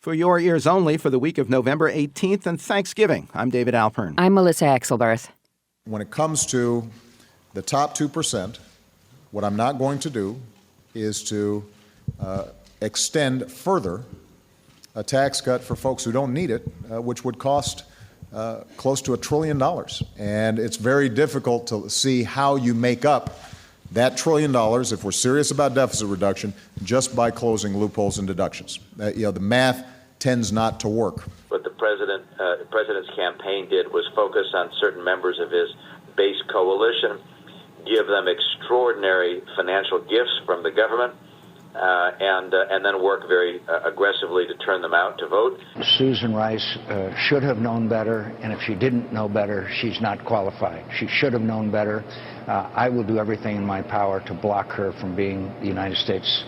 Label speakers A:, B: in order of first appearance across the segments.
A: For your ears only for the week of November 18th and Thanksgiving, I'm David Alpern.
B: I'm Melissa Axelberth.
C: When it comes to the top 2%, what I'm not going to do is to extend further a tax cut for folks who don't need it, which would cost close to $1 trillion. And it's very difficult to see how you make up that $1 trillion, if we're serious about deficit reduction, just by closing loopholes and deductions. The math tends not to work.
D: What the president's campaign did was focus on certain members of his base coalition, give them extraordinary financial gifts from the government, and then work very aggressively to turn them out to vote.
E: Susan Rice should have known better, and if she didn't know better, she's not qualified. She should have known better. I will do everything in my power to block her from being the United States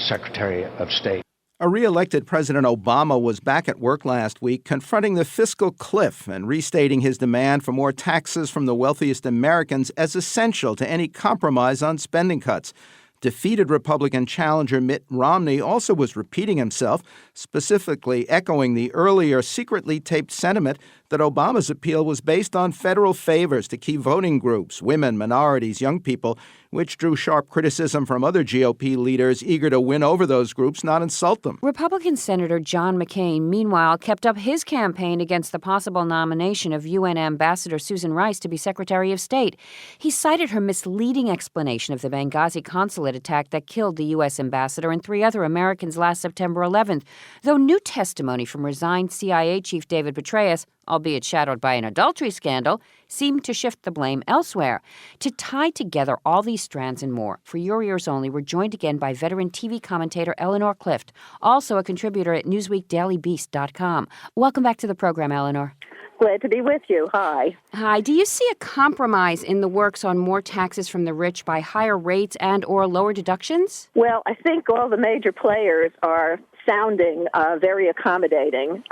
E: Secretary of State.
A: A re-elected President Obama was back at work last week confronting the fiscal cliff and restating his demand for more taxes from the wealthiest Americans as essential to any compromise on spending cuts. Defeated Republican challenger Mitt Romney also was repeating himself, specifically echoing the earlier secretly taped sentiment that Obama's appeal was based on federal favors to key voting groups, women, minorities, young people, which drew sharp criticism from other GOP leaders eager to win over those groups, not insult them.
B: Republican Senator John McCain, meanwhile, kept up his campaign against the possible nomination of UN Ambassador Susan Rice to be Secretary of State. He cited her misleading explanation of the Benghazi consulate attack that killed the U.S. ambassador and 3 other Americans last September 11th, though new testimony from resigned CIA Chief David Petraeus, albeit shadowed by an adultery scandal, seemed to shift the blame elsewhere. To tie together all these strands and more, for your ears only, we're joined again by veteran TV commentator Eleanor Clift, also a contributor at NewsweekDailyBeast.com. Welcome back to the program, Eleanor.
F: Glad to be with you. Hi.
B: Hi. Do you see a compromise in the works on more taxes from the rich by higher rates and or lower deductions?
F: Well, I think all the major players are sounding very accommodating.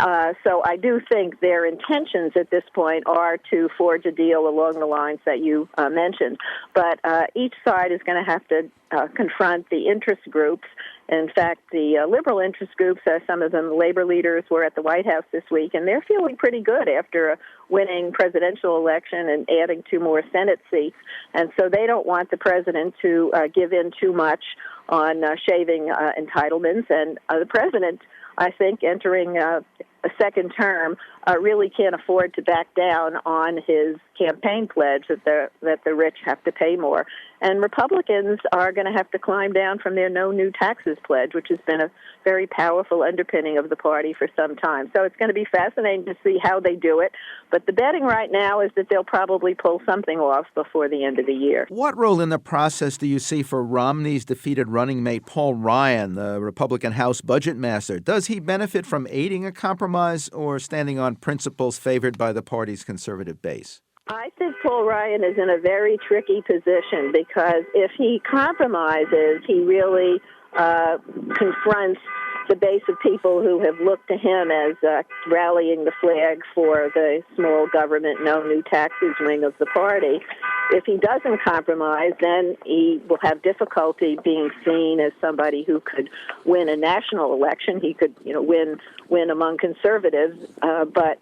F: So I do think their intentions at this point are to forge a deal along the lines that you mentioned. But each side is going to have to confront the interest groups. In fact, the liberal interest groups, some of them labor leaders, were at the White House this week, and they're feeling pretty good after a winning presidential election and adding 2 more Senate seats. And so they don't want the president to give in too much on shaving entitlements. And the president, I think, entering a second term, really can't afford to back down on his campaign pledge that the rich have to pay more. And Republicans are going to have to climb down from their no new taxes pledge, which has been a very powerful underpinning of the party for some time. So it's going to be fascinating to see how they do it. But the betting right now is that they'll probably pull something off before the end of the year.
A: What role in the process do you see for Romney's defeated running mate Paul Ryan, the Republican House budget master? Does he benefit from aiding a compromise or standing on principles favored by the party's conservative base?
F: I think Paul Ryan is in a very tricky position because if he compromises, he really confronts the base of people who have looked to him as rallying the flag for the small government, no new taxes wing of the party. If he doesn't compromise, then he will have difficulty being seen as somebody who could win a national election. He could, win among conservatives, but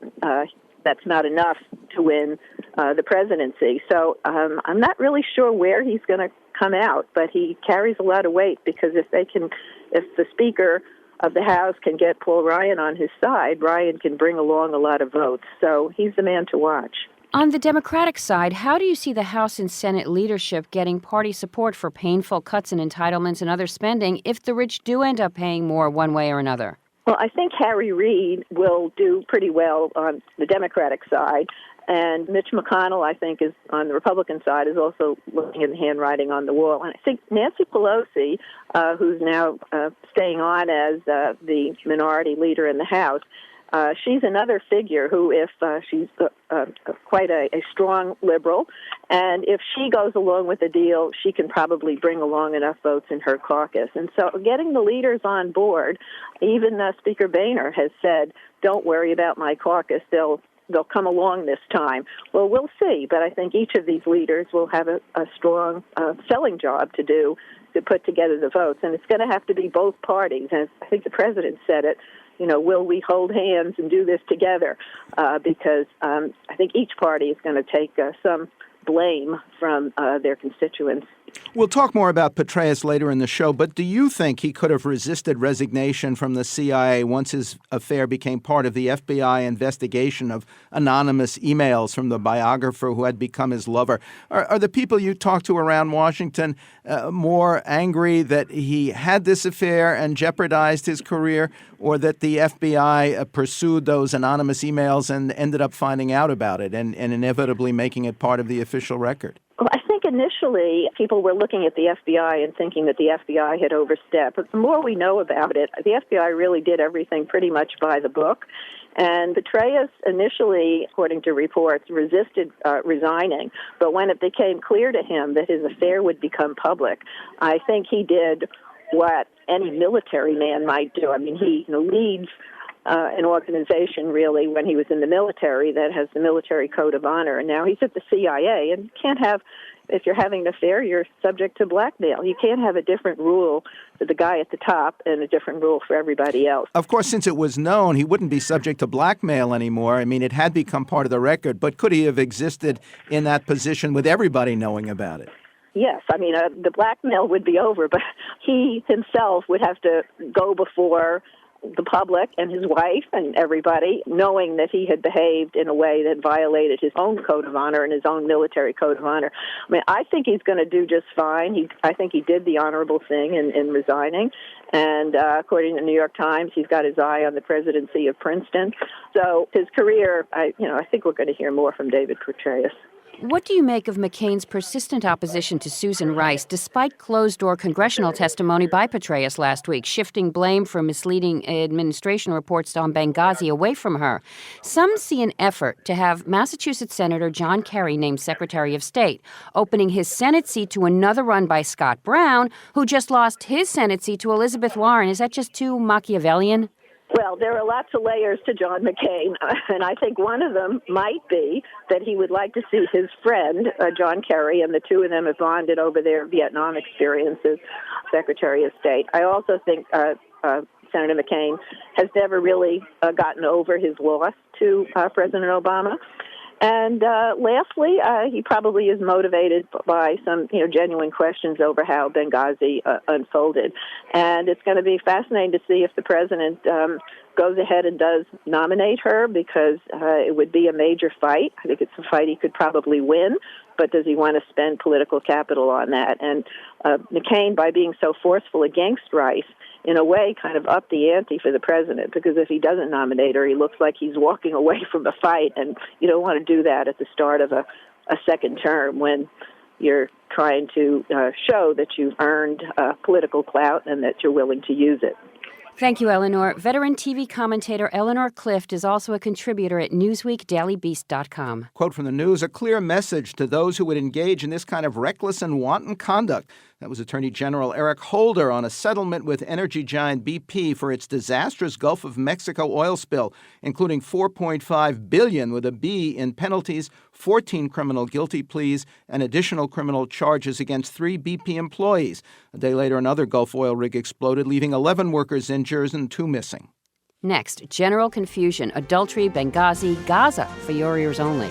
F: that's not enough to win the presidency. So I'm not really sure where he's going to come out, but he carries a lot of weight because if the Speaker of the House can get Paul Ryan on his side, Ryan can bring along a lot of votes. So he's the man to watch.
B: On the Democratic side, how do you see the House and Senate leadership getting party support for painful cuts in entitlements and other spending if the rich do end up paying more one way or another?
F: Well, I think Harry Reid will do pretty well on the Democratic side. And Mitch McConnell, I think, is on the Republican side, is also looking at the handwriting on the wall. And I think Nancy Pelosi, who's now staying on as the minority leader in the House, she's another figure who, if she's quite a strong liberal, and if she goes along with the deal, she can probably bring along enough votes in her caucus. And so getting the leaders on board, even Speaker Boehner has said, don't worry about my caucus, they'll come along this time. Well, we'll see, but I think each of these leaders will have a strong selling job to do to put together the votes, and it's going to have to be both parties. And I think the president said it, will we hold hands and do this together? Because I think each party is going to take some blame from their constituents.
A: We'll talk more about Petraeus later in the show, but do you think he could have resisted resignation from the CIA once his affair became part of the FBI investigation of anonymous emails from the biographer who had become his lover? Are the people you talk to around Washington more angry that he had this affair and jeopardized his career, or that the FBI pursued those anonymous emails and ended up finding out about it and inevitably making it part of the official record?
F: Well, I think initially people were looking at the FBI and thinking that the FBI had overstepped. But the more we know about it, the FBI really did everything pretty much by the book. And Petraeus initially, according to reports, resisted resigning. But when it became clear to him that his affair would become public, I think he did what any military man might do. I mean, he leads an organization, really, when he was in the military that has the military code of honor. And now he's at the CIA, and can't have, if you're having an affair, you're subject to blackmail. You can't have a different rule for the guy at the top and a different rule for everybody else.
A: Of course, since it was known, he wouldn't be subject to blackmail anymore. I mean, it had become part of the record, but could he have existed in that position with everybody knowing about it?
F: Yes, I mean, the blackmail would be over, but he himself would have to go before the public and his wife and everybody, knowing that he had behaved in a way that violated his own code of honor and his own military code of honor. I mean, I think he's going to do just fine. I think he did the honorable thing in resigning. And according to the New York Times, he's got his eye on the presidency of Princeton. So his career, I think we're going to hear more from David Petraeus.
B: What do you make of McCain's persistent opposition to Susan Rice, despite closed-door congressional testimony by Petraeus last week, shifting blame for misleading administration reports on Benghazi away from her? Some see an effort to have Massachusetts Senator John Kerry named Secretary of State, opening his Senate seat to another run by Scott Brown, who just lost his Senate seat to Elizabeth Warren. Is that just too Machiavellian?
F: Well, there are lots of layers to John McCain, and I think one of them might be that he would like to see his friend, John Kerry, and the two of them have bonded over their Vietnam experiences, Secretary of State. I also think Senator McCain has never really gotten over his loss to President Obama. And lastly, he probably is motivated by some, genuine questions over how Benghazi unfolded. And it's going to be fascinating to see if the president goes ahead and does nominate her, because it would be a major fight. I think it's a fight he could probably win, but does he want to spend political capital on that? And McCain, by being so forceful against Rice, in a way, kind of upped the ante for the president, because if he doesn't nominate her, he looks like he's walking away from the fight, and you don't want to do that at the start of a second term when you're trying to show that you've earned political clout and that you're willing to use it.
B: Thank you, Eleanor. Veteran TV commentator Eleanor Clift is also a contributor at NewsweekDailyBeast.com.
A: Quote from the news, a clear message to those who would engage in this kind of reckless and wanton conduct. That was Attorney General Eric Holder on a settlement with energy giant BP for its disastrous Gulf of Mexico oil spill, including $4.5 billion with a B in penalties, 14 criminal guilty pleas, and additional criminal charges against 3 BP employees. A day later, another Gulf oil rig exploded, leaving 11 workers injured and 2 missing.
B: Next, general confusion, adultery, Benghazi, Gaza for your ears only.